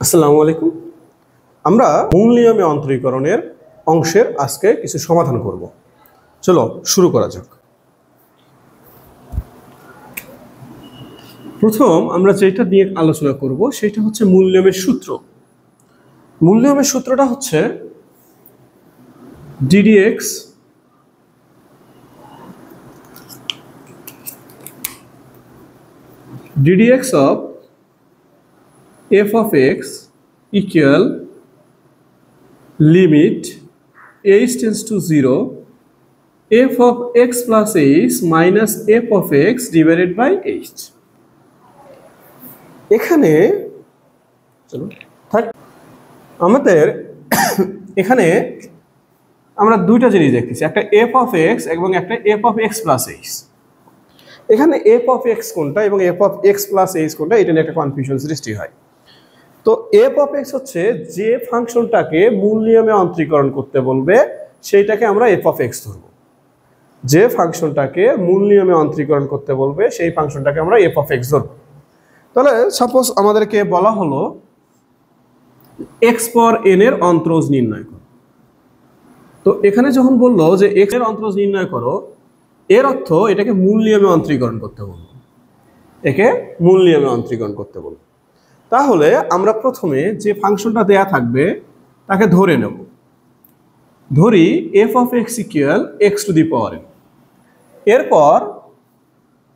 আসসালামু আলাইকুম। আমরা মূল নিয়মে অন্তরীকরণের অংশের আজকে কিছু সমাধান করব। চলো শুরু করা যাক। প্রথম আমরা যেটা নিয়ে আলোচনা করব সেটা হচ্ছে মূল নিয়মের সূত্র। মূল নিয়মের সূত্রটা হচ্ছে ddx of f of x equal limit h tends to 0 f of x plus h minus f of x divided by h। এখানে আমাদের এখানে আমরা দুইটা জিনিস দেখতেছি, একটা f of x এবং একটা f of x plus h। এখানে f of x কোনটা এবং f of x plus h কোনটা, এটা নিয়ে একটা কনফিউশন সৃষ্টি হয়। তো f of x হচ্ছে যে ফাংশনটাকে মূল নিয়মে অন্তরীকরণ করতে বলবে সেইটাকে আমরা f of x ধরব। যে ফাংশনটাকে মূল নিয়মে অন্তরীকরণ করতে বলবে সেই ফাংশনটাকে আমরা f of x ধরব। তাহলে সাপোজ আমাদেরকে বলা হলো x পর n এর অন্তরজ নির্ণয় করো। তো এখানে যখন বললো যে x এর অন্তরজ নির্ণয় করো, এর অর্থ এটাকে মূল নিয়মে অন্তরীকরণ করতে বলবো, একে মূল নিয়মে অন্তরীকরণ করতে বলবো। তাহলে আমরা প্রথমে যে ফাংশনটা দেয়া থাকবে তাকে ধরে নেব। ধরি f of x equal x to the power n। এরপর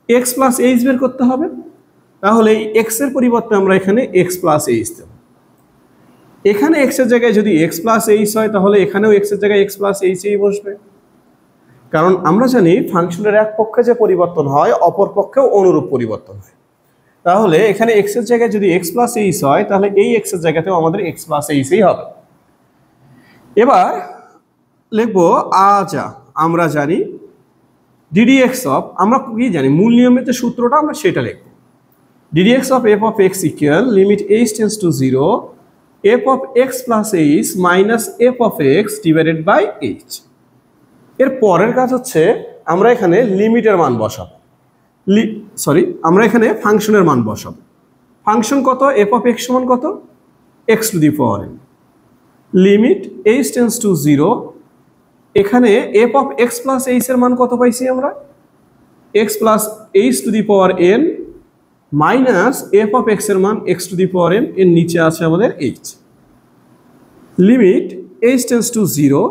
x plus h বের করতে হবে। তাহলে এই x এর পরিবর্তে আমরা এখানে x plus h দেব। এখানে x এর জায়গায় যদি x plus h হয় তাহলে এখানেও x এর জায়গায় x plus h এই বসবে, কারণ আমরা জানি ফাংশনের এক পক্ষে যে পরিবর্তন হয় অপর পক্ষেও অনুরূপ পরিবর্তন হয়। তাহলে এখানে x এর জায়গায় যদি x plus h হয় তাহলে এই x এর জায়গাতেও আমাদের x plus h ই হবে। এবার লিখবো আমরা জানি ddx of, আমরা কি জানি মূল নিয়মের যে সূত্রটা আমরা সেটা লিখব। ddx of f of x equal limit h tends to 0 f of x plus h minus f of x divided by h। এর পরের কাজ হচ্ছে আমরা এখানে লিমিটের মান বসাবো, আমরা এখানে ফাংশনের মান বসাবো। ফাংশন কত? f of x সমান কত? x to the power n। Limit h tends to 0, এখানে f of x plus h এর মান কত পাইছি আমরা? x plus h to the power n minus f of x এর মান x to the power n, এর নিচে আছে আমাদের h। Limit h tends to 0,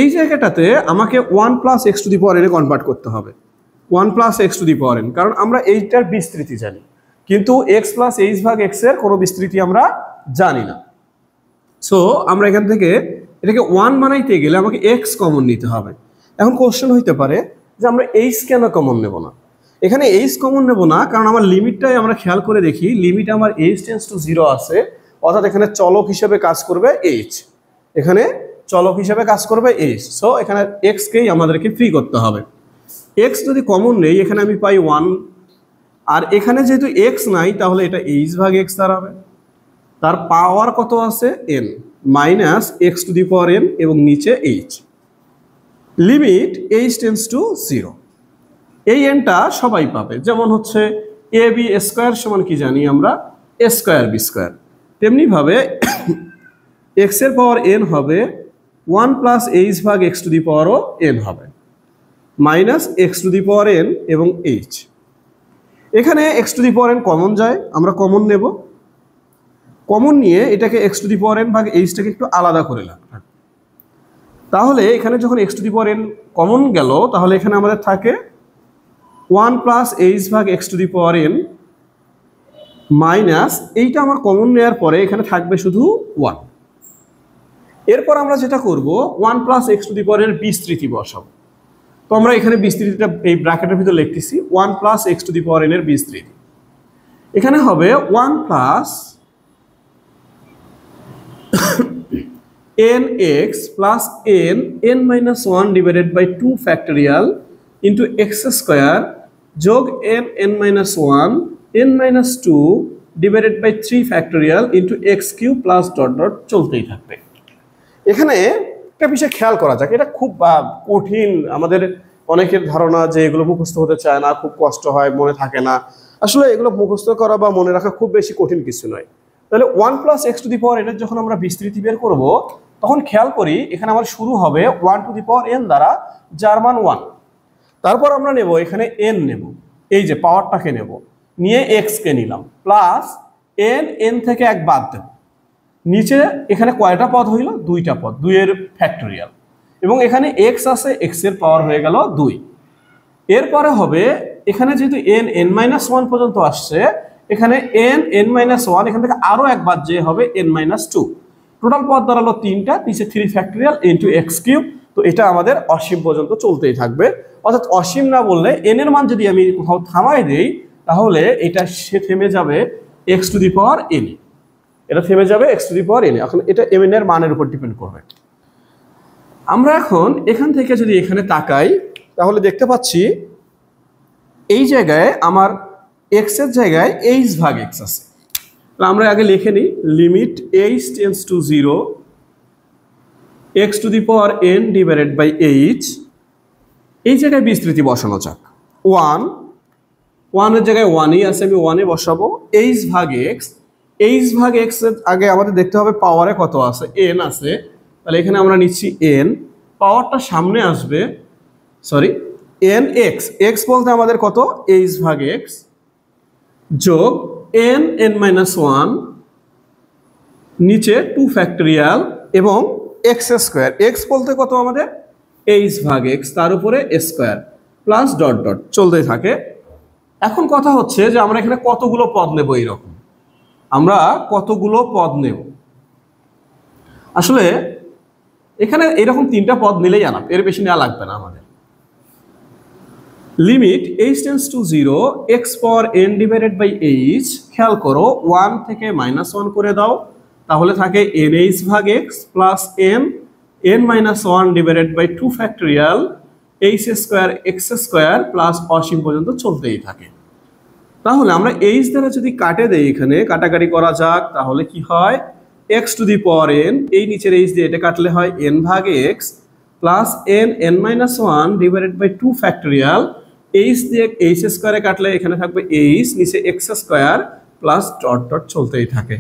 এই জায়গাটাতে আমাকে 1 plus x to the power n A convert করতে হবে। 1 plus x to the power n, কারণ আমরা এইটার বিস্তৃতি জানি, কিন্তু x plus h ভাগ x এর কোনো বিস্তৃতি আমরা জানি না। সো আমরা এখান থেকে এটাকে 1 বানাইতে গেলে আমাকে x কমন নিতে হবে। এখন কোশ্চেন হইতে পারে যে আমরা h কেন কমন নেব না? এখানে h কমন নেব না কারণ আমার লিমিটটাই আমরা খেয়াল করে দেখি, লিমিট আমার h টেন্ডস টু 0 আছে, অর্থাৎ এখানে চলক হিসেবে কাজ করবে h, এখানে চলক হিসেবে কাজ করবে h। সো এখানে x কেই আমাদেরকে ফ্রি করতে হবে। x যদি কমন নেই এখানে আমি পাই 1, আর এখানে যেহেতু x নাই তাহলে এটা h ভাগ x দাঁড়াবে। তার পাওয়ার কত আছে? n minus x two the power n এবং নিচে h। Limit h tends to 0, এই nটা সবাই পাবে। যেমন হচ্ছে ab স্কয়ার সমান কি জানি আমরা? a square b square. তেমনি ভাবে x এর পাওয়ার n হবে 1 প্লাস h ভাগ x টু দি পাওয়ারও n হবে, minus x two the power n এবং h। এখানে x two the power n common যায়, আমরা কমন নেব। কমন নিয়ে এটাকে x two the power n ভাগ h টাকে একটু আলাদা করে রাখলাম। তাহলে এখানে যখন x two the power n common গেল তাহলে এখানে আমাদের থাকে 1 প্লাস h ভাগ x two the power n minus, এইটা আমার কমন নেওয়ার পরে এখানে থাকবে শুধু 1। এরপর আমরা যেটা করব 1 plus x two the power n বিস্তৃতি বসাবো। তো আমরা এখানে বিস্তৃতিটা এই ব্র্যাকেটের ভিতর লিখতেছি 1 plus x two the power n এর বিস্তৃতি। এখানে হবে 1 plus nx plus n minus 1 divided by 2 factorial into x square যোগ n minus 1 n minus 2 divided by 3 factorial into x cube plus dot dot চলতেই থাকবে। এখানে একটা বিষয় খেয়াল করা যাক, এটা খুব কঠিন, আমাদের অনেকের ধারণা যে এগুলো মুখস্থ হতে চায় না, খুব কষ্ট হয়, মনে থাকে না। আসলে এগুলো মুখস্থ করা বা মনে রাখা খুব বেশি কঠিন কিছু নয়। তাহলে 1 plus x to the power N এর যখন আমরা বিস্তৃতি বের করব তখন খেয়াল করি এখানে আমার শুরু হবে 1 টু দি পাওয়ার এন দ্বারা, যার মান 1। তারপর আমরা নেব এখানে এন নেব, এই যে পাওয়ারটাকে নেব, নিয়ে এক্স কে নিলাম, প্লাস এন থেকে এক বাদ দেব, নিচে এখানে কয়টা পদ হইল? দুইটা পদ, 2 এর ফ্যাক্টোরিয়াল, এবং এখানে এক্স আছে, এক্স এর পাওয়ার হয়ে গেল 2। এরপরে হবে এখানে যেহেতু n-1 পর্যন্ত আসছে, এখানে n-1 এখান থেকে আরো এক বাদ যে হবে n-2। টোটাল পদ দাঁড়ালো 3টা, নিচে 3 ফ্যাক্টোরিয়াল ইনটু এক্স কিউব। তো এটা আমাদের অসীম পর্যন্ত চলতেই থাকবে, অর্থাৎ অসীম না বললে n এর মান যদি আমি কোথাও থামাই দেই তাহলে এটা সে থেমে যাবে x to the power N, এটা থেমে যাবে x to the power N. এখন এটা এন এর মানের উপর ডিপেন্ড করবে। আমরা এখন এখান থেকে যদি এখানে তাকাই তাহলে দেখতে পাচ্ছি এই জায়গায় আমার এক্স এর জায়গায় এইচ ভাগ এক্স আছে। আমরা আগে লিখে নিই, limit h tends to 0 x to the power n divided by h. এই জায়গায় বিস্তৃতি বসানো যাক, 1 এর জায়গায় 1ই আছে, আমি 1-এ বসাবো। এইচ ভাগ এক্স, এইচ ভাগ এক্স এর আগে আমাদের দেখতে হবে পাওয়ারে কত আছে, এন আছে, তাহলে এখানে আমরা নিচ্ছি এন, পাওয়ারটা সামনে আসবে, সরি এন এক্স, এক্স বলতে আমাদের কত, এইচ ভাগ এক্স যোগ n-1 নিচে 2 ফ্যাক্টোরিয়াল এবং এক্স স্কোয়ার, এক্স বলতে কত আমাদের এইচ ভাগ এক্স, তার উপরে স্কোয়ার প্লাস ডট ডট চলতে থাকে। এখন কথা হচ্ছে যে আমরা এখানে কতগুলো পদ নেব, এইরকম আমরা কতগুলো পদ নেব। আসলে এখানে এরকম 3টা পদ নিলেই আনা, এর বেশি নেওয়া লাগবে না আমাদের। Limit h tends to 0 x power n divided by h, খেয়াল করো 1 থেকে -1 করে দাও, তাহলে থাকে এন এইচ ভাগ x plus n-1 divided by 2 factorial h square x square plus অসীম পর্যন্ত চলতেই থাকে। তাহলে আমরা এইচ দ্বারা যদি কাটে দেই, এখানে কাটাকাটি করা যাক, তাহলে কি হয়, x to the power n, এই নিচের এইচ দিয়ে এটা কাটলে হয় এন ভাগ x plus n-1 divided by 2 factorial h দিয়ে এইচ স্কোয়ারে কাটলে এখানে থাকবে এইচ, নিচে x square plus dot dot চলতেই থাকে।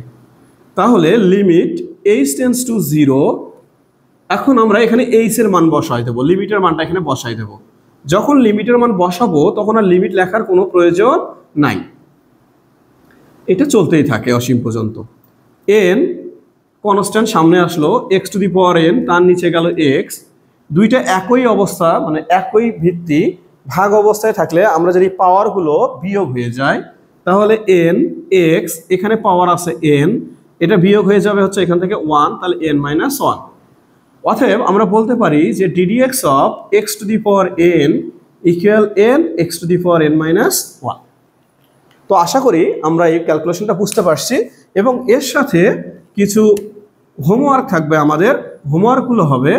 তাহলে লিমিট এইচ টেন্ডস টু 0, এখন আমরা এখানে এইচ এর মান বসাই দেবো, লিমিটের মানটা এখানে বসাই দেবো। যখন লিমিটের মান বসাবো তখন আর লিমিট লেখার কোনো প্রয়োজন নাই, এটা চলতেই থাকে অসীম পর্যন্ত। এন কনস্ট্যান্ট সামনে আসলো, x to the power N, তার নিচে গেল এক্স, দুইটা একই অবস্থা মানে একই ভিত্তি, ভাগ অবস্থায় থাকলে আমরা যদি পাওয়ারগুলো বিয়োগ হয়ে যায় তাহলে এন এক্স, এখানে পাওয়ার আছে এন, এটা বিয়োগ হয়ে যাবে হচ্ছে এখান থেকে 1, তাহলে n-1। অতএব আমরা বলতে পারি যে ddx of x to the power N equal N x to the power n-1। তো আশা করি আমরা এই ক্যালকুলেশনটা বুঝতে পারছি, এবং এর সাথে কিছু হোমওয়ার্ক থাকবে আমাদের। হোমওয়ার্কগুলো হবে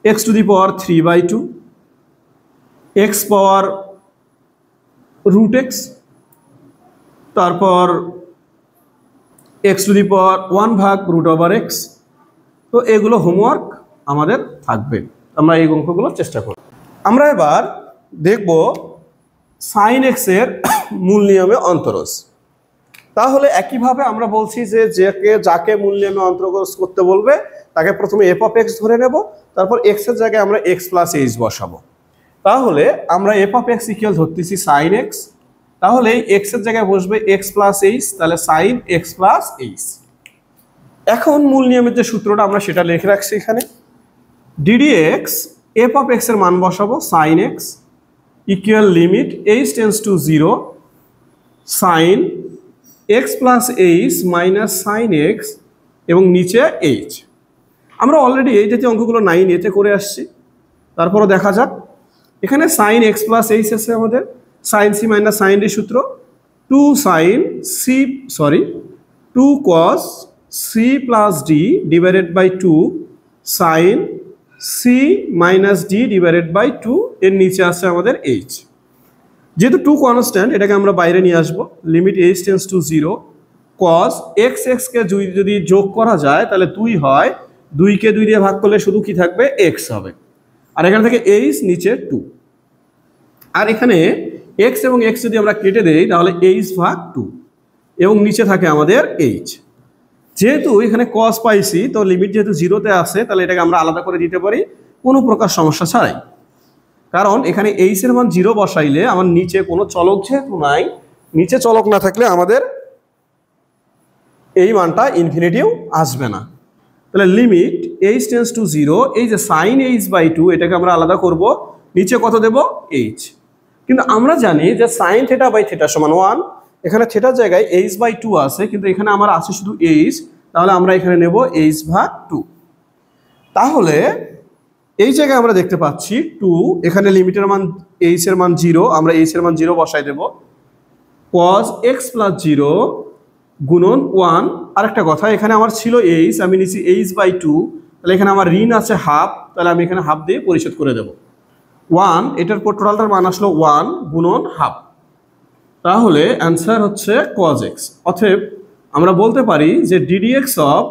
x to the power 3/2, x power root x, তারপর এক্স টু দি পাওয়ার 1 ভাগ রুট ওভার এক্স। তো এগুলো হোমওয়ার্ক আমাদের থাকবে, আমরা এই অঙ্কগুলো চেষ্টা করব। আমরা এবার দেখব সাইন এক্স এর মূল নিয়মে অন্তরজ। তাহলে একইভাবে আমরা বলছি যে যাকে মূল নিয়মে অন্তরজ করতে বলবে তাকে প্রথমে এফ অফ এক্স ধরে নেব, তারপর এক্স এর জায়গায় আমরা এক্স প্লাস এইচ বসাবো। তাহলে আমরা এফ অফ এক্স ইকুয়াল ধরতেছি সাইন এক্স, তাহলে এক্স এর জায়গায় বসবে এক্স প্লাস এইচ, তাহলে সাইন এক্স প্লাস এইচ। এখন মূল নিয়মের যে সূত্রটা আমরা সেটা লিখে রাখছি এখানে, ddx এফ অফ এক্স এর মান বসাবো sine x equal limit h tends to 0 sine x plus h minus sine x এবং নিচে এইচ। আমরা অলরেডি এই জাতীয় অঙ্কগুলো 9A তে করে আসছি, তারপরও দেখা যাক। এখানে সাইন এক্স প্লাস এইচ আছে আমাদের, sine C minus sine D সূত্র, 2 cos C plus D divided by 2 sine C minus D divided by 2, এর নিচে আছে আমাদের এইচ। যেহেতু 2 কনস্ট্যান্ট, এটাকে আমরা বাইরে নিয়ে আসবো, limit h tends to 0 cos x এক্সকে যদি যোগ করা যায় তাহলে 2 হয়, 2কে 2 দিয়ে ভাগ করলে শুধু কি থাকবে, এক্স হবে, আর এখান থেকে এইচ নিচে 2, আর এখানে এক্স এবং এক্স যদি আমরা কেটে দেই তাহলে এইচ ভাগ 2 এবং নিচে থাকে আমাদের এইচ। যেহেতু এখানে কস পাইছি, তো লিমিট যেহেতু জিরোতে আছে, তাহলে এটাকে আমরা আলাদা করে দিতে পারি কোনো প্রকার সমস্যা ছাড়াই। কারণ এখানে এইচ এর মান 0 বসাইলে আমার নিচে কোনো চলক যেহেতু নাই, নিচে চলক না থাকলে আমাদের এই মানটা ইনফিনিটিও আসবে না। তাহলে লিমিট এইচ টেন্স টু 0, এই যে সাইন এইচ বাই 2 এটাকে আমরা আলাদা করব, নিচে কত দেব এইচ। কিন্তু আমরা জানি যে সাইন থিটা বাই থিটা সমান 1, এখানে থিটার জায়গায় এইচ বাই 2 আছে, কিন্তু এখানে আমার আছে শুধু এইচ, তাহলে আমরা এখানে নেব এইচ ভাগ 2। তাহলে এই জায়গায় আমরা দেখতে পাচ্ছি 2, এখানে লিমিটের মান এইচ এর মান 0, আমরা এইচ এর মান 0 বসাই দেব, cos x প্লাস 0 গুণন 1। আরেকটা কথা, এখানে আমার ছিল এইচ, আমি নিচ্ছি এইচ বাই 2, তাহলে এখানে আমার ঋণ আছে হাফ, তাহলে আমি এখানে হাফ দিয়ে পরিশোধ করে দেব 1, এটার পর টোটালটার মান আসলো 1 গুণন হাফ, তাহলে অ্যান্সার হচ্ছে cos x। অতএব আমরা বলতে পারি যে ddx of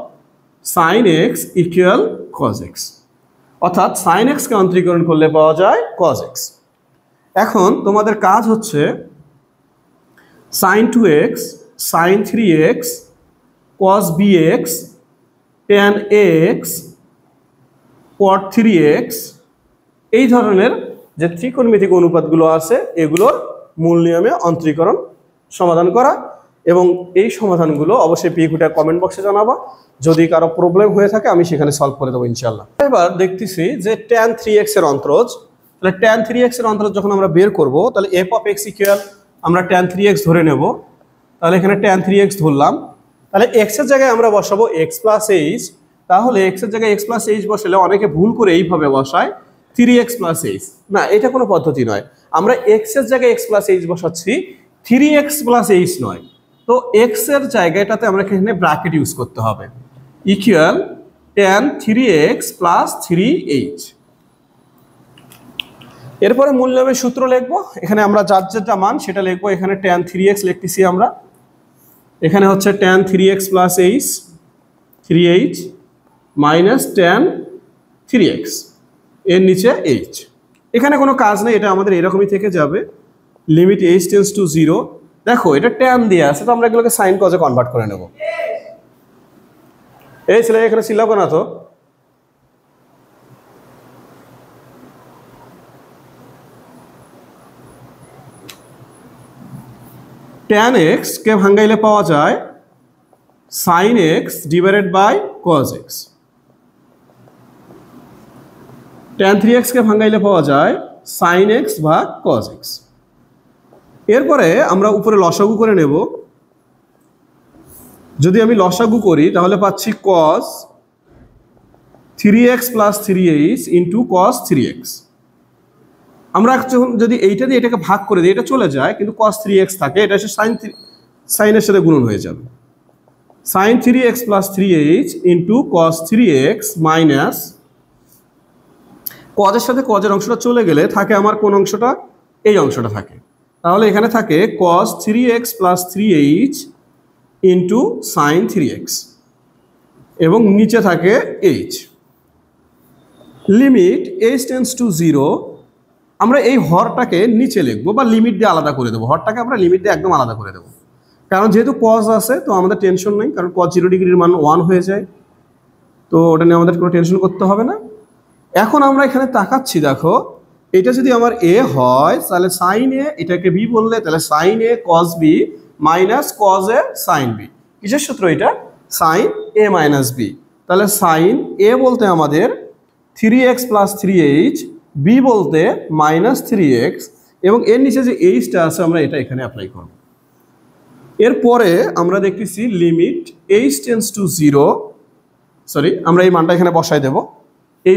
sin x equal cos x, অর্থাৎ sin x কে অন্তরীকরণ করলে পাওয়া যায় cos x। এখন তোমাদের কাজ হচ্ছে sin 2x, sin 3x, cos bx, tan x, cot 3x, এই ধরনের যে ত্রিকোণমিতিক অনুপাতগুলো আছে এগুলোর মূল নিয়মে অন্তরীকরণ সমাধান করা। এবং এই সমাধানগুলো অবশ্যই পিকুটা কমেন্ট বক্সে জানাবা, যদি কারো প্রবলেম হয়ে থাকে আমি সেখানে সলভ করে দেবো ইনশাল্লাহ। এবার দেখতেছি যে tan 3x এর অন্তরজ, তাহলে tan 3x এর অন্তরজ যখন আমরা বের করব, তাহলে f অফ x ইকুয়াল আমরা tan 3x ধরে নেব, তাহলে এখানে tan 3x ধরলাম, তাহলে x এর জায়গায় আমরা বসাবো x প্লাস h, তাহলে x এর জায়গায় x প্লাস h বসালে অনেকে ভুল করে এইভাবে বসায় 3x প্লাস h, না এটা কোনো পদ্ধতি নয়, আমরা x এর জায়গায় x প্লাস h বসাচ্ছি, 3x প্লাস h নয়। তো x এর জায়গাটাতে আমরা এখানে ব্র্যাকেট ইউজ করতে হবে, equal tan 3x plus 3h। এরপরে মূল নিয়মের সূত্র লিখবো, এখানে আমরা যার যেটা মান সেটা লিখবো, এখানে tan 3x লিখতেছি আমরা, এখানে হচ্ছে tan 3x plus h 3h minus tan 3x এর নিচে h, এখানে কোনো কাজ নেই, এটা আমাদের এরকমই থেকে যাবে, লিমিট h টেন্স টু 0। দেখো এটা tan দিয়ে আছে, তো আমরা এগুলোকে সাইন কজে কনভার্ট করে নেব। এই ছেলে এখানে চিল্লাবো না তো, tan x কে ভাঙাইলে পাওয়া যায় sin x divided by cos x, tan 3x কে ভাঙাইলে পাওয়া যায় sin x ভাগ cos x। এরপরে আমরা উপরে লসাগু করে নেব, যদি আমি লসাগু করি তাহলে পাচ্ছি cos 3x plus 3h into cos 3x। আমরা যখন যদি এইটা দিয়ে এটাকে ভাগ করে দিই, এটা চলে যায়, কিন্তু cos 3x থাকে, এটা এসে সাইনের সাথে গুণন হয়ে যাবে, sin 3x plus 3h into cos 3x minus কজের সাথে কজের অংশটা চলে গেলে থাকে আমার কোন অংশটা, এই অংশটা থাকে, তাহলে এখানে থাকে cos 3x plus 3h into sin 3x এবং নিচে থাকে h। Limit h tends to 0, আমরা এই হরটাকে নিচে লিখবো বা লিমিট দিয়ে আলাদা করে দেবো, হরটাকে আমরা লিমিট দিয়ে একদম আলাদা করে দেবো, কারণ যেহেতু cos আছে তো আমাদের টেনশন নেই, কারণ cos 0 ডিগ্রির মান 1 হয়ে যায়, তো ওটা নিয়ে আমাদের কোনো টেনশন করতে হবে না। এখন আমরা এখানে তাকাচ্ছি, দেখো এটা যদি আমার a হয় তাহলে sin a, এটাকে b বললে তাহলে sin a cos b minus cos a sin b, কিসের সূত্র এটা, sin a মাইনাস b, তাহলে sin a বলতে আমাদের 3x প্লাস 3h, b বলতে মাইনাস 3x, এবং এর নিচে যে hটা আছে আমরা এটা এখানে অ্যাপ্লাই করব। এরপরে আমরা দেখতেছি limit h tends to 0, sorry আমরা এই মানটা এখানে বসাই দেব,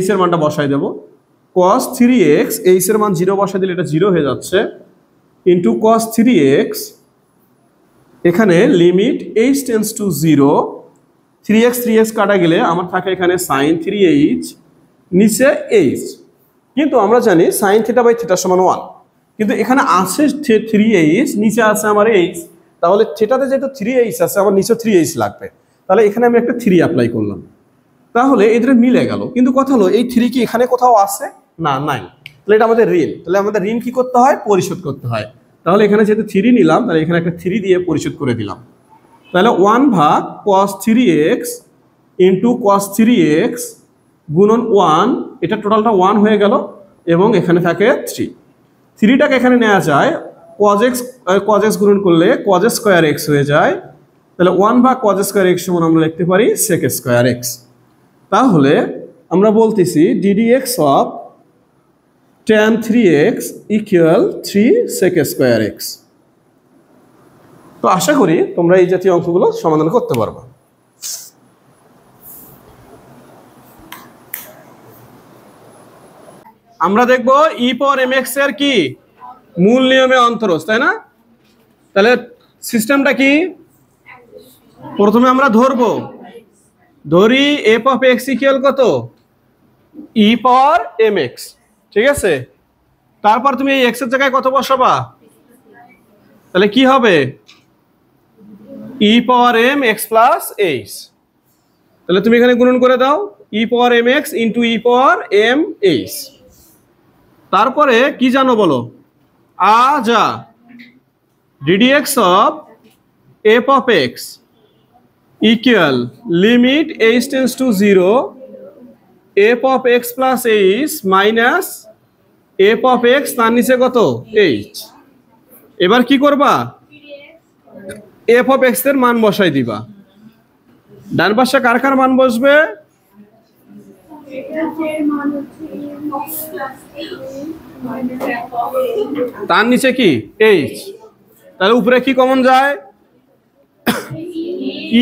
h এর মানটা বসাই দেব, cos 3x, h এর মান 0 বসাই দিলে এটা 0 হয়ে যাচ্ছে, ইন্টু cos 3x, এখানে limit h tends to 0, 3x কাটা গেলে আমার থাকে এখানে sin 3h নিচে h, কিন্তু আমরা জানি sin থিটা বাই থিটা সমান 1, কিন্তু এখানে আছে 3h, নিচে আছে আমার h, তাহলে থিটাতে যেহেতু 3h আছে আমার নিচে 3h লাগবে, তাহলে এখানে আমি একটা 3 অ্যাপ্লাই করলাম, তাহলে এদের মিলে গেল। কিন্তু কথা হলো এই 3 কি এখানে কোথাও আছে, না নাই, তাহলে এটা আমাদের ঋণ, তাহলে আমাদের ঋণ কি করতে হয়, পরিশোধ করতে হয়, তাহলে এখানে যেহেতু 3 নিলাম তাহলে এখানে একটা 3 দিয়ে পরিশোধ করে দিলাম। তাহলে 1 ভাগ cos 3x into cos 3x গুণন 1, এটা টোটালটা 1 হয়ে গেল এবং এখানে থাকে 3। 3টাকে এখানে নেওয়া যায়, cos x গুণন করলে cos স্কয়ার x হয়ে যায়। তাহলে 1 ভাগ cos স্কয়ার x সমান আমরা লিখতে পারি sec স্কয়ার x। তাহলে আমরা বলতেছি ddx of tan 3x equal 3 sec square x। তো আশা করি তোমরা এই জাতীয় অঙ্কগুলো সমাধান করতে পারবে। আমরা দেখব e পাওয়ার mx এর কি মূল নিয়মে অন্তরজ, তাই না? তাহলে সিস্টেমটা কি, প্রথমে আমরা ধরি f অফ x ইকুয়াল কত, e পাওয়ার mx, ঠিক আছে? তারপর তুমি এই x এর জায়গায় কত বসাবা, তাহলে কি হবে e পাওয়ার m x প্লাস h। তাহলে তুমি এখানে গুণন করে দাও e পাওয়ার mx ইন্টু e পাওয়ার m h। তারপরে কি জানো বলো, যা ddx of f of x equal limit h tends to 0 f of x plus h minus f of x তার নিচে কত h। এবার কি করবা, f অফ x এর মান বসাই দিবা। ডান পাশে কার কার মান বসবে, তার নিচে কি h, তাহলে উপরে কি কমন যায়,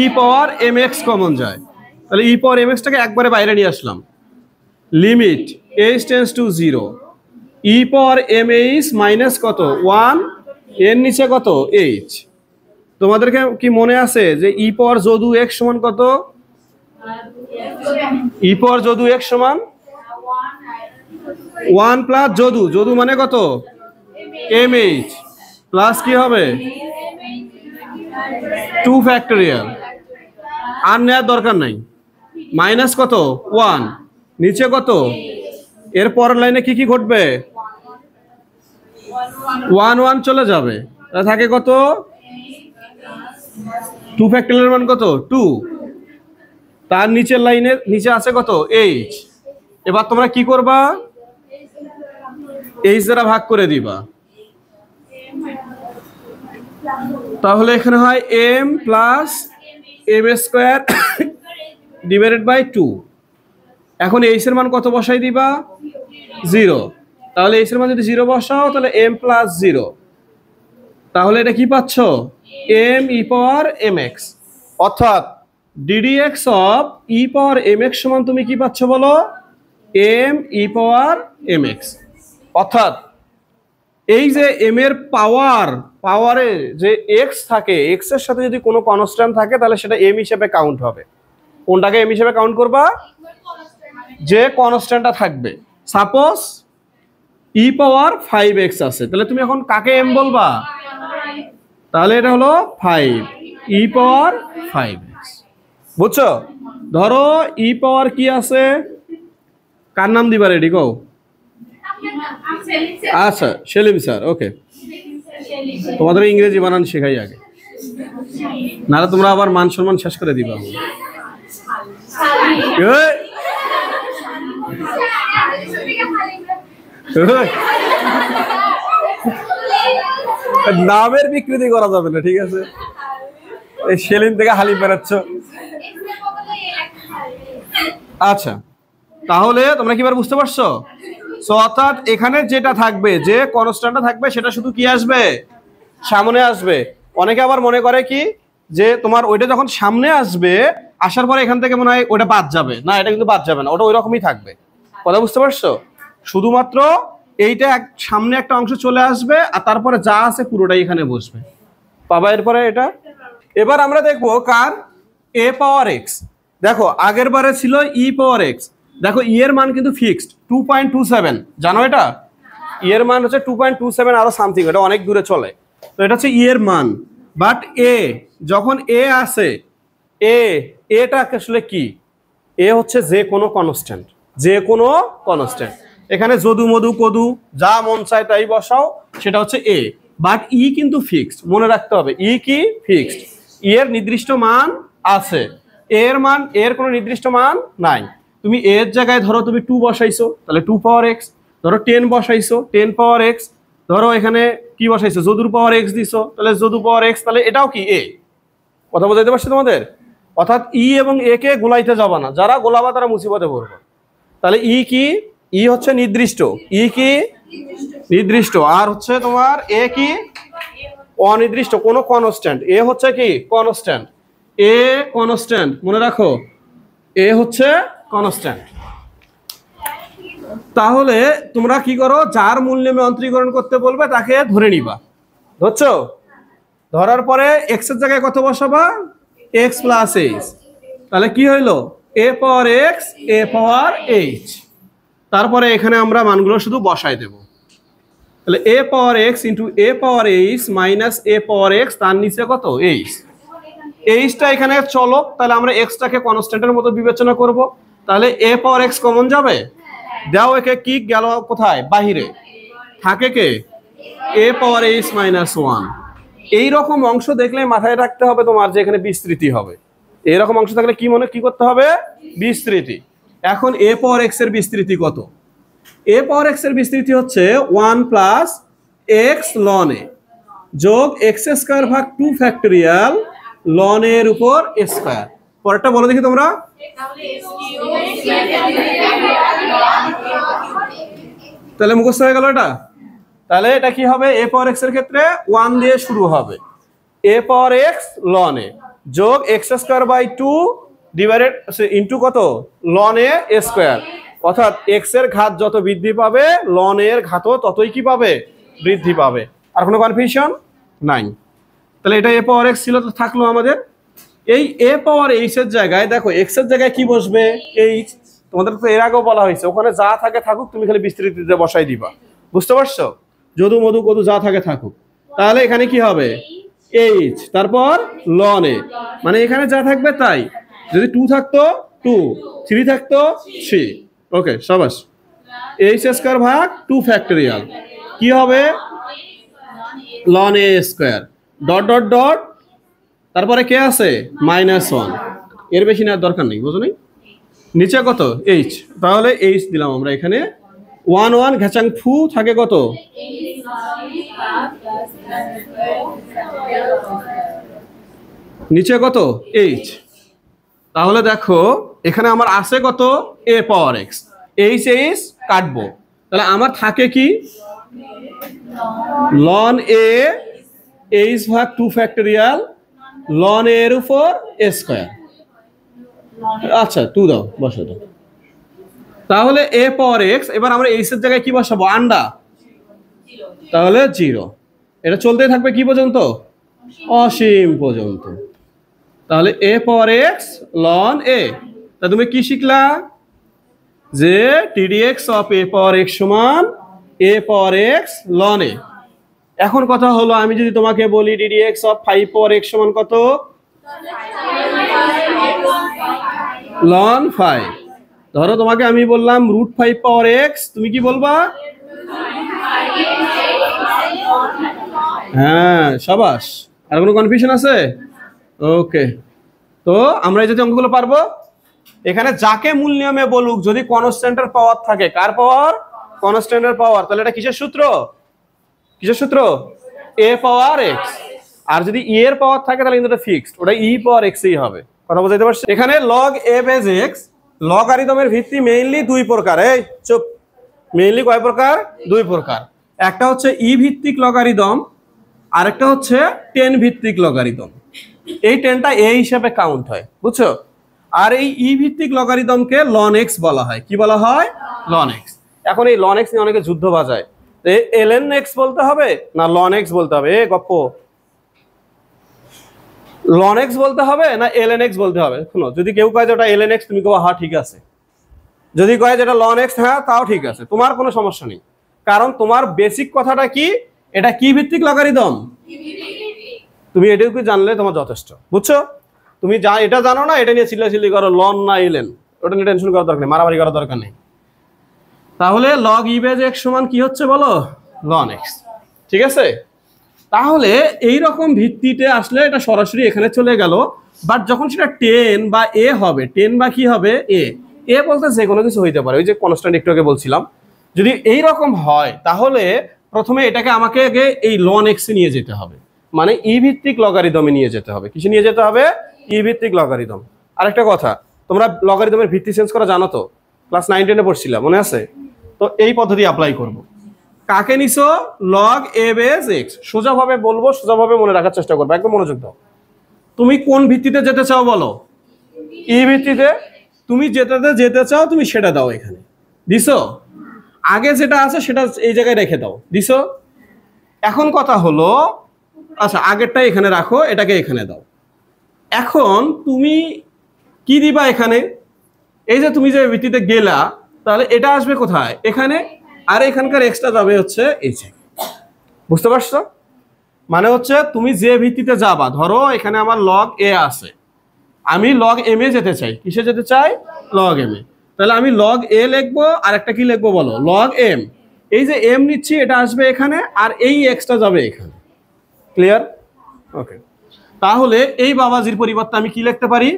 e পাওয়ার mx কমন যায়। তাহলে e পাওয়ার mx টাকে একবারে বাইরে নিয়ে আসলাম, limit h tends to 0 e power mh minus কত 1 এর নিচে কত h। তোমাদেরকে কি মনে আছে যে e পাওয়ার যদু x সমান কত, e পাওয়ার যদু x সমান 1 প্লাস যদু মানে কত mh প্লাস কি হবে 2 ফ্যাক্টোরিয়াল, আর নেওয়ার দরকার নাই, মাইনাস কত 1 নিচে কত, এর পরের লাইনে কি কি ঘটবে 1 1 চলে যাবে, তাহলে থাকে কত 2 ফ্যাক্টোরিয়াল মান কত 2, তার নিচের লাইনে নিচে আছে কত h। এবার তোমরা কি করবা, h দ্বারা ভাগ করে দিবা, তাহলে এখানে হয় m plus m square divided by 2। এখন h এর মান কত বসাই দিবা 0, তাহলে h এর মান যদি 0 বসাও তাহলে m প্লাস 0, তাহলে এটা কি পাচ্ছ m e পাওয়ার mx। অর্থাৎ ddx of e power mx সমান তুমি কি পাচ্ছ বলো, m e পাওয়ার mx। অর্থাৎ এই যে m এর পাওয়ারে যে x থাকে, x এর সাথে যদি কোনো কনস্ট্যান্ট থাকে তাহলে সেটা m হিসেবে কাউন্ট হবে। কোনটাকে m হিসেবে কাউন্ট করবা, যে কনস্ট্যান্টটা থাকবে। সাপোজ e পাওয়ার 5x আছে, তাহলে তুমি এখন কাকে m বলবা, তাহলে এটা হলো 5 e পাওয়ার 5x। বুঝছো? ধরো e পাওয়ার কি আছে, কার নাম দিবা রেডি কও, আচ্ছা সেলিম স্যার, ওকে। তোমাদের ইংরেজি বানান শেখাই আগে, নাহলে তোমরা আবার মান সম্মান শেষ করে দিবা। নামের বিকৃতি করা যাবে না, ঠিক আছে? এই সেলিম থেকে হালিম বেরাচ্ছ। আচ্ছা, তাহলে তোমরা কিবার বুঝতে পারছো? সো অর্থাৎ এখানে যেটা থাকবে, যে কনস্ট্যান্টটা থাকবে সেটা শুধু কি আসবে, সামনে আসবে। অনেকে আবার মনে করে কি যে তোমার ওইটা যখন সামনে আসবে, আসার পরে এখান থেকে মনে হয় ওটা বাদ যাবে, না এটা কিন্তু বাদ যাবে না, ওটা ওই রকমই থাকবে। কথা বুঝতে পারছো? শুধুমাত্র এইটা সামনে একটা অংশ চলে আসবে আর তারপরে যা আছে পুরোটাই এখানে বসবে, পাবা এরপরে এটা। এবার আমরা দেখবো কার a পাওয়ার x। দেখো আগের বারে ছিল e পাওয়ার x, দেখো e এর মান কিন্তু ফিক্সড 2.27, জানো এটা e এর মান হচ্ছে 2.27 আরো সামথিং, এটা অনেক দূরে চলে। তো এটা হচ্ছে e এর মান, বাট a যখন a আসে, এটা আসলে কি, a হচ্ছে যে কোনো কনস্ট্যান্ট, যে কোনো কনস্ট্যান্ট। এখানে যদু মধু কদু যা মন চায় তাই বসাও, সেটা হচ্ছে a, বাট ই কিন্তু ফিক্সড, মনে রাখতে হবে ই কি ফিক্সড। এর নির্দিষ্ট মান আছে, এর মান এর কোনো নির্দিষ্ট মান নাই। তুমি এর জায়গায় ধরো তুমি 2 বসাইছো, তাহলে 2 পাওয়ার এক্স। ধরো 10 বসাইছো, 10 পাওয়ার এক্স। ধরো এখানে কি বসাইছো, যদুর পাওয়ার এক্স দিছো, তাহলে যদু পাওয়ার এক্স, তাহলে এটাও কি এ। কথা বোঝাইতে পারছি তোমাদের? অর্থাৎ ই এবং এ কে গোলাইতে যাবা না, যারা গোলাবা তারা মুসিবতে পড়বে। তাহলে ই কি, ই হচ্ছে নির্দিষ্ট, ই কি নির্দিষ্ট, আর হচ্ছে তোমার এ কি অনির্দিষ্ট, কোনো কনস্ট্যান্ট। এ হচ্ছে কি কনস্ট্যান্ট, এ কনস্ট্যান্ট, মনে রাখো এ হচ্ছে কনস্ট্যান্ট। তাহলে তোমরা কি করো, যার মূল নেমে অন্তরীকরণ করতে বলবে তাকে ধরে নিবা। ধরছো? ধরার পরে এক্স এর জায়গায় কত বসাবা, এক্স প্লাস এইচ। তাহলে কি হইলো, এ পাওয়ার এক্স এ পাওয়ার এইচ। তারপরে এখানে আমরা মানগুলো শুধু বসাই দেব। তাহলে এ পাওয়ার এক্স ইন্টু এ পাওয়ার এইচ মাইনাস এ পাওয়ার এক্স, তার নিচে কত এইচ। এইচটা এখানে চলক, তাহলে আমরা এক্সটাকে কনস্ট্যান্টের মতো বিবেচনা করব। তাহলে এ পাওয়ার এক্স কমন যাবে, দাও একে কি গেল কোথায়, বাহিরে থাকে কে এ পাওয়ার এইচ মাইনাস 1। এইরকম অংশ দেখলে মাথায় রাখতে হবে তোমার যে এখানে বিস্তৃতি হবে। এরকম অংশ থাকলে কি করতে হবে, বিস্তৃতি। এখন এ পাওয়ার এক্স এর বিস্তৃতি কত, এ পাওয়ার এক্স এর বিস্তৃতি হচ্ছে 1 প্লাস এক্স লন এ যোগ এক্স স্কয়ার ভাগ 2 ফ্যাক্টরিয়াল লন এর উপর স্কয়ার। পরেরটা বলো দেখি তোমরা। তাহলে মুখস্থ হয়ে গেল এটা। তাহলে এটা কি হবে, এ পাওয়ার এক্স এর ক্ষেত্রে 1 দিয়ে শুরু হবে, এ পাওয়ার এক্স লন এ যোগ x square by 2 divided into কত লন এ স্কয়ার। অর্থাৎ এক্স এর ঘাত যত বৃদ্ধি পাবে লন এর ঘাতও ততই কি পাবে, বৃদ্ধি পাবে। আর কোনো কনফিউশন নাই। তাহলে এটা এ পাওয়ার এক্স ছিল, তো থাকলো আমাদের এই এ পাওয়ার এইচ এর জায়গায় দেখো এক্স এর জায়গায় কি বসবে, এইচ। তোমাদের তো এর আগেও বলা হয়েছে ওখানে যা থাকে থাকুক, তুমি খালি বিস্তৃতিতে বসাই দিবা। বুঝতে পারছো, যদু মধু কদু যা থাকে থাকুক। তাহলে এখানে কি হবে, এইচ, তারপর লন এ, মানে এখানে যা থাকবে তাই। যদি 2 থাকতো 2, 3 থাকতো 3। ওকে সাবাস। এইচ স্কয়ার ভাগ 2 ফ্যাক্টরিয়াল কি হবে, loan a square dot dot dot, তারপরে কে আছে -1। এর বেশি নেওয়ার দরকার নেই, বুঝো নাই। নিচে কত এইচ, তাহলে এইচ দিলাম আমরা এখানে। 1 1 ঘেচাং ফু থাকে কত, নিচে কত এইচ। তাহলে দেখো এখানে আমার আছে কত এ পাওয়ার এক্স, এইচ এইচ কাটবো। তাহলে আমার থাকে কি লন এ এইচ ভাগ 2 ফ্যাক্টরিয়াল লন এর উপর স্কয়ার। আচ্ছা 2 দাও, বসো দাও। তাহলে এ পাওয়ার এক্স, এবার আমরা এইচ এর জায়গায় কি বসাবো, আন্ডা, তাহলে 0। এটা চলতেই থাকবে কি পর্যন্ত, অসীম পর্যন্ত। তাহলে এ পাওয়ার এক্স লন এ। তা তুমি কি শিখলা, যে টিডিএক্স অফ এ পাওয়ার এক্স সমান এ পাওয়ার এক্স লন এ। এখন কথা হলো, আমি যদি তোমাকে বলি টিডিএক্স অফ 5 পাওয়ার এক্স সমান কত, লন 5। ধরো তোমাকে আমি বললাম √5 পাওয়ার এক্স, তুমি কি বলবা, হ্যাঁ সাবাস। আর কোনো কনফিউশন আছে? ওকে। তো আমরা এই যদি অঙ্কগুলো পারবো, এখানে যাকে মূল নিয়মে বলুক যদি কনস্ট্যান্টের পাওয়ার থাকে, কার পাওয়ার, কনস্ট্যান্টের পাওয়ার, তাহলে এটা কিসের সূত্র, কিসের সূত্র, এ পাওয়ার এক্স। আর যদি ই এর পাওয়ার থাকে তাহলে কিন্তু এটা ফিক্সড, ওটা ই পাওয়ার এক্সই হবে। কথা বুঝাইতে পারছি? এখানে লগ এ বেজ এক্স, লগারিদমের ভিত্তি মেইনলি 2 প্রকার। এই চুপ, মেইনলি কয় প্রকার, 2 প্রকার। একটা হচ্ছে ই ভিত্তিক লগারিদম, আরেকটা হচ্ছে 10 ভিত্তিক লগারিদম। এই 10টা এ হিসেবে কাউন্ট হয়, বুঝছো। আর এই ই ভিত্তিক লগারিদমকে লন এক্স বলা হয়। কি বলা হয়, লন এক্স। এখন এই লন এক্স নিয়ে অনেকে যুদ্ধ বাজায়, এলএন এক্স বলতে হবে না লন এক্স বলতে হবে, এ গপ্প, লন এক্স বলতে হবে না এলএন এক্স বলতে হবে। শুনো, যদি কেউ কয় যে ওটা এলএন এক্স, তুমি কবা হ্যাঁ ঠিক আছে। যদি কয় যেটা লন এক্স, হ্যাঁ তাও ঠিক আছে, তোমার কোনো সমস্যা নেই। কারণ তোমার বেসিক কথাটা কি, এটা কি ভিত্তিক লগারিদম, তুমি এটুকু জানলে তোমার যথেষ্ট, বুঝছো। তুমি যা এটা জানো না, এটা নিয়ে চিল্লাচিল্লি করো লন না এলএন, ওটা নিয়ে টেনশন করার দরকার নেই, মারামারি করার দরকার নেই। তাহলে লগ ই বেজ এক্স সমান কি হচ্ছে বলো, লন এক্স। ঠিক আছে। তাহলে এই রকম ভিত্তিতে আসলে এটা সরাসরি এখানে চলে গেল, বাট যখন সেটা 10 বা এ হবে, 10 বা কি হবে এ বলতে যে কোনো কিছু হইতে পারে, ওই যে কনস্ট্যান্ট একটু আগে বলছিলাম। যদি এই রকম হয় তাহলে প্রথমে এটাকে আমাকে আগে এই ln x এ নিয়ে যেতে হবে, মানে ই ভিত্তিক লগারিদমে নিয়ে যেতে হবে। কিসে নিয়ে যেতে হবে? ই ভিত্তিক লগারিদম। আরেকটা কথা, তোমরা লগারিদমের ভিত্তি চেঞ্জ করা জানো তো, ক্লাস 9-10 পড়ছিলা, মনে আছে? তো এই পদ্ধতি অ্যাপ্লাই করব। কাকে নিছো? log a base x। সোজাভাবে বলবো, সোজাভাবে মনে রাখার চেষ্টা করবো, একদম মনোযোগ দাও। তুমি কোন ভিত্তিতে যেতে চাও বলো? ই ভিত্তিতে। তুমি যেটাতে যেতে চাও তুমি সেটা দাও, এখানে দিছো। আগে যেটা আছে সেটা এই জায়গায় রেখে দাও, দিছো। এখন কথা হলো, আচ্ছা আগেরটা এখানে রাখো, এটাকে এখানে দাও। এখন তুমি কি দিবা এখানে? এই যে তুমি যে ভিত্তিতে গেলা, তাহলে এটা আসবে কোথায়? এখানে। আর এখানকার এক্সট্রা যাবে হচ্ছে এই জায়গায়। বুঝতে পারছো? মানে হচ্ছে তুমি যে ভিত্তিতে যাবা, ধরো এখানে আমার log a আছে, আমি log m এ যেতে চাই। কিসে যেতে চাই? log m এ। তাহলে আমি log a লিখবো, আর একটা কি লিখবো বলো? log m। এই যে m নিচ্ছি এটা আসবে এখানে, আর এই এক্সট্রা যাবে এখানে। ক্লিয়ার? ওকে। তাহলে এই বাবাজির পরিবর্তে আমি কি লিখতে পারি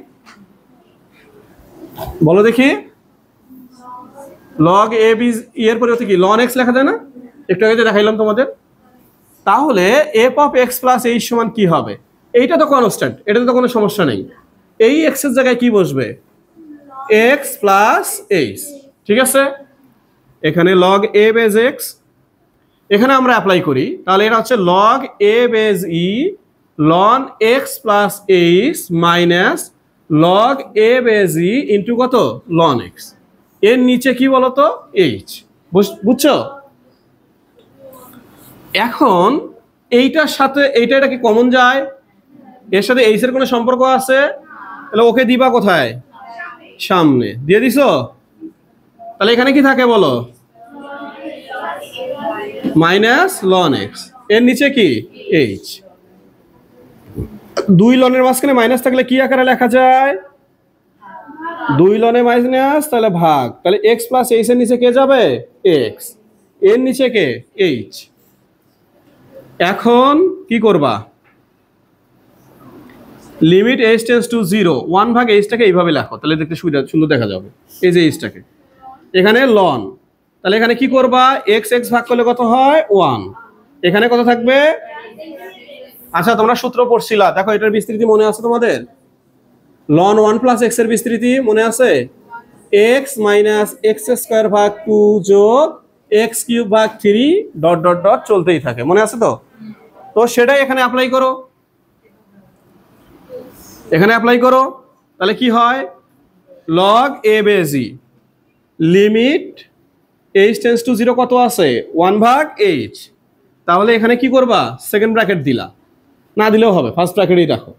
বলো দেখি? log a এর পরিবর্তে কি ln x লেখা যায় না? একটু আগে দেখাইলাম তোমাদের। তাহলে f of x plus h সমান কি হবে? এইটা তো কনস্ট্যান্ট, এটাতে তো কোনো সমস্যা নেই। এই x এর জায়গায় কি বসবে? x plus h। ঠিক আছে, এখানে log a বেজ x, এখানে আমরা অ্যাপ্লাই করি, তাহলে এটা হচ্ছে log a base e ln x plus h minus log a base e into কত? ln x। এর নিচে কি বলতো? h। বুঝছো? এখন এইটার সাথে এইটা কি কমন যায়? এর সাথে এইচ এর কোনো সম্পর্ক আছে? তাহলে ওকে দিবা কোথায়? সামনে দিয়ে দিছো। তাহলে এখানে কি থাকে বলো? Minus ln x। এর নিচে কি? h। দুই লনের মাঝখানে মাইনাস থাকলে কি আকারে লেখা যায়? দুই লনে মাইনাস, তাহলে ভাগ। তাহলে x প্লাস h এর নিচে কে যাবে? x। এর নিচে কে? h। এখন কি করবা? লিমিট h টেন্ডস টু 0, 1 ভাগ h টাকে এইভাবে লেখো, তাহলে দেখতে সুন্দর দেখা যাবে। এই যে h টাকে এখানে ln, তাহলে এখানে কি করবা? x x ভাগ করলে কত হয়? 1। এখানে কত থাকবে? আচ্ছা তোমরা সূত্র পড়ছিলা, দেখো এটার বিস্তৃতি মনে আছে তোমাদের? ln 1 প্লাস x এর বিস্তৃতি মনে আছে? x মাইনাস x স্কয়ার ভাগ 2 যোগ x কিউব ভাগ 3 ডট ডট ডট চলতেই থাকে, মনে আছে তো? তো সেটাই এখানে অ্যাপ্লাই করো, এখানে অ্যাপ্লাই করো। তাহলে কি হয়? log a base e limit h tends to 0 কত আছে? 1 ভাগ h। তাহলে এখানে কি করবা? সেকেন্ড ব্র্যাকেট দিলা, না দিলেও হবে, ফার্স্ট ব্র্যাকেটই রাখো।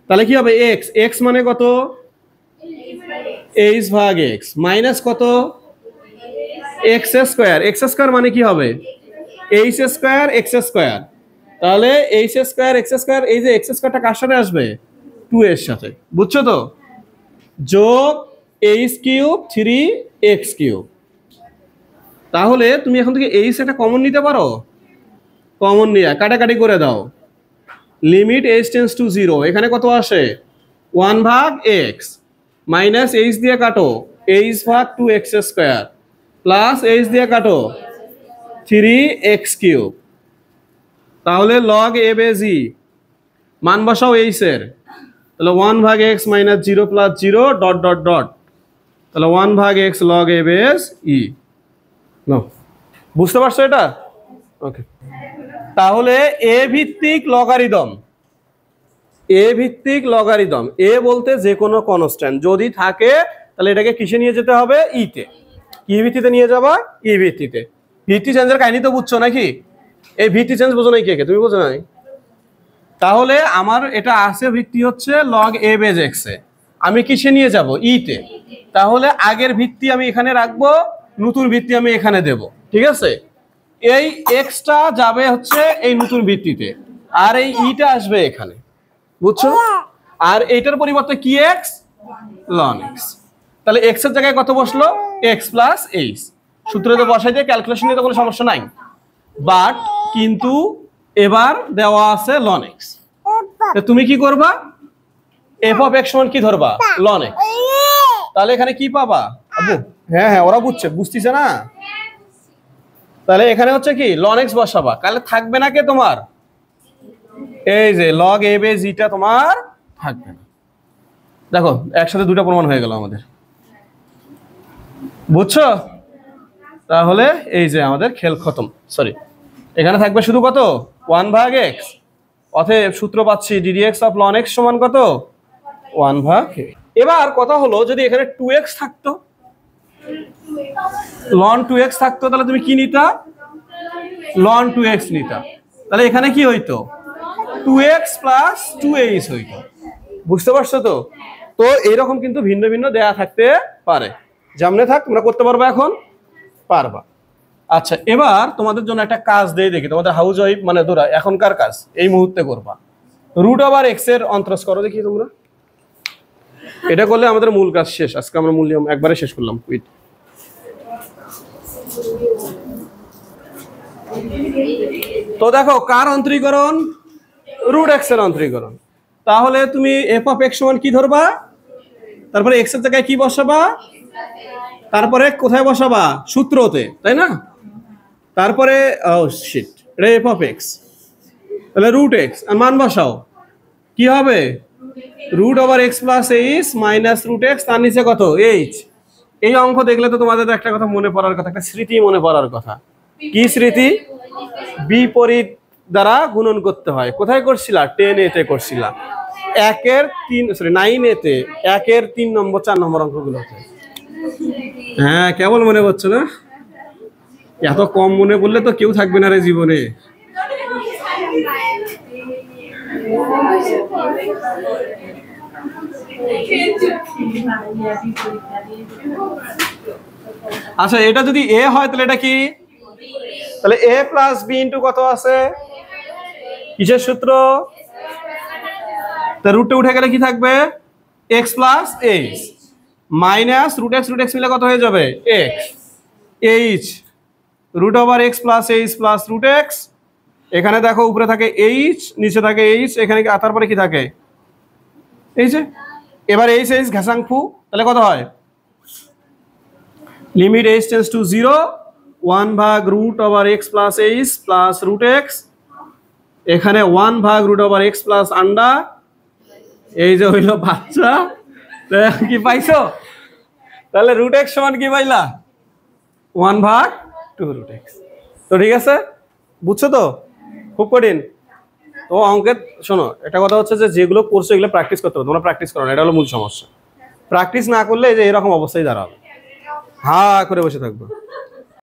তাহলে কি হবে? x x মানে কত? h ভাগ x মাইনাস কত? x square. x স্কয়ার মানে কি হবে? h square x square. তাহলে h স্কয়ার x স্কয়ার, এই যে x স্কয়ারটা কার সাথে আসবে? 2 এর সাথে। বুঝছো তো? যোগ h কিউব 3x কিউব। তাহলে তুমি এখন থেকে h এটা কমন নিতে পারো, কমন নিয়ে কাটাকাটি করে দাও। লিমিট h টেন্ডস টু 0, এখানে কত আসে? 1 ভাগ x মাইনাস h দিয়ে কাটো h ভাগ 2x স্কয়ার প্লাস h দিয়ে কাটো 3x কিউব। তাহলে log a বেজ e মান বসাও h এর, তাহলে 1 ভাগ x minus 0 plus 0 dot dot dot, তাহলে 1 ভাগ x log a base e। No, বুঝতে পারছো এটা? ওকে। তাহলে a ভিত্তিক লগারিদম, এ ভিত্তিক লগারিদম, এ বলতে যে কোনো কনস্ট্যান্ট যদি থাকে তাহলে এটাকে কিসে নিয়ে যেতে হবে? ইতে। কি ভিত্তিতে নিয়ে যাবা? ই ভিত্তিতে। ভিত্তি চেঞ্জের কাহিনী তো বুঝছো নাকি? এই ভিত্তি চেঞ্জ বোঝো নাই? কে তুমি বোঝো নাই? তাহলে আমার এটা আছে ভিত্তি হচ্ছে log a বেজ x এ, আমি কিসে নিয়ে যাব? ইতে। তাহলে আগের ভিত্তি আমি এখানে রাখবো, নতুন ভিত্তি আমি এখানে দেব। ঠিক আছে, এই এক্সটা যাবে হচ্ছে এই নতুন ভিত্তিতে, আর এই ইটা আসবে এখানে। বুঝছো? আর এইটার পরিবর্তে কি? x ln x। তাহলে x এর জায়গায় কত বসলো? x plus h। সূত্রে তো বসাই দিয়ে ক্যালকুলেশন নিয়ে তো কোনো সমস্যা নাই। বাট কিন্তু এবার দেওয়া আছে ln x, তুমি কি করবা, f of x সমান কি ধরবা, ln x। তাহলে এখানে কি পাবা আবু? হ্যাঁ হ্যাঁ ওরা বুঝতেছে না। তাহলে এখানে হচ্ছে কি ln x বসাবা, তাহলে থাকবে না কে তোমার, এই যে log a বে জিটা তোমার থাকবে না। দেখো একসাথে দুটো প্রমাণ হয়ে গেল আমাদের, বুঝছো? তাহলে এই যে আমাদের খেল খতম। সরি, এখানে থাকবে শুধু কত, 1/x, অতএব সূত্র পাচ্ছি ddx of ln x সমান কত, 1/a। এবার কথা হলো যদি এখানে 2x থাকতো, ln 2x থাকতো, তাহলে তুমি কি নিতা, ln 2x নিতা। তাহলে এখানে কি হইতো, 2x প্লাস 2h হইতো। বুঝতে পারছো তো? তো এইরকম কিন্তু ভিন্ন ভিন্ন দেয়া থাকতে পারে, যেমনে থাক তোমরা করতে পারবা, এখন পারবা। আচ্ছা এবার তোমাদের জন্য একটা কাজ দিয়ে দেখি, তোমাদের হাউস ওয়াইফ মানে ধরা এখনকার কাজ এই মুহূর্তে করবা। √x এর অন্তরজ করো দেখি তোমরা। এটা করলে আমাদের মূল কাজ শেষ, আজকে আমরা মূল নিয়ম একবারে শেষ করলাম। কুইট। তো দেখো কার অন্তরীকরণ, √x এর অন্তরীকরণ। তাহলে তুমি f of x সমান কি ধরবা, তারপরে x এর জায়গায় কি বসাবা, তারপরে কোথায় বসাবা, সূত্রতে, তাই না? তারপরে এটা f of x, তাহলে √x আর মান বসাও, কি হবে, √x plus h minus √x, তার নিচে কত, h। এই অঙ্ক দেখলে তো তোমাদের একটা কথা মনে পড়ার কথা, একটা স্মৃতি মনে পড়ার কথা। কি স্মৃতি? বিপরীত দ্বারা গুণন করতে হয়। কোথায় করছিলা, 10A তে করছিলা, 9A তে 1 3 নম্বর 4 নম্বর অঙ্কগুলোতে। হ্যাঁ কেবল মনে পড়ছে না, এত কম মনে পড়লে তো কেউ থাকবে না রে জীবনে। আচ্ছা এটা যদি a হয় তাহলে এটা কি, তাহলে a প্লাস b ইন্টু কত আছে, কিসের সূত্র, তা রুটে উঠে গেলে কি থাকবে, x plus h minus √x মিলে কত হয়ে যাবে, x, h √x plus h plus √x। এখানে দেখো উপরে থাকে h, নিচে থাকে h, এখানে তারপরে কি থাকে, এই যে এবার h ঘাসাং ফু, তাহলে কত হয়, limit h tends to 0, 1/√x plus h plus √x, এখানে 1/√x প্লাস আন্ডার, এই যে হইল বাচ্চা। কি পাইছো, তাহলে √x সমান কি পাইলা, 1/2√x। তো ঠিক আছে, বুঝছো তো, খুব কঠিন তো অঙ্কের। শোনো একটা কথা হচ্ছে যে যেগুলো করছো এগুলো প্র্যাকটিস করতে হবে, তোমরা প্র্যাকটিস করো না, এটা হলো মূল সমস্যা। প্র্যাকটিস না করলে এই যে এরকম অবস্থায় দাঁড়াবে, হা করে বসে থাকবো।